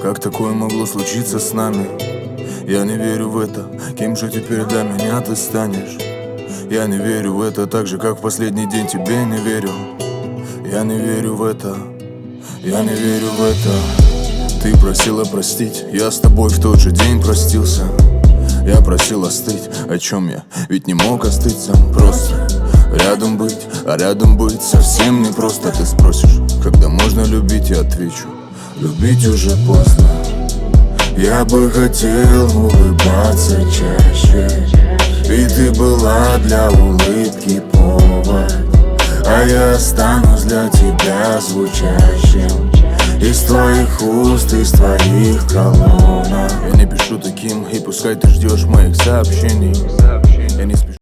Как такое могло случиться с нами? Я не верю в это. Кем же теперь для меня ты станешь? Я не верю в это, так же, как в последний день тебе не верил. Я не верю в это. Я не верю в это. Ты просила простить, я с тобой в тот же день простился. Я просил остыть, о чем я ведь не мог остыть сам. Просто рядом быть, а рядом быть совсем не просто. Ты спросишь, когда можно любить, я отвечу: любить уже поздно. Я бы хотел улыбаться чаще, и ты была для улыбки повод. А я останусь для тебя звучащим из твоих уст, из твоих колонок. Я не пишу таким, и пускай ты ждешь моих сообщений. Я не спешу.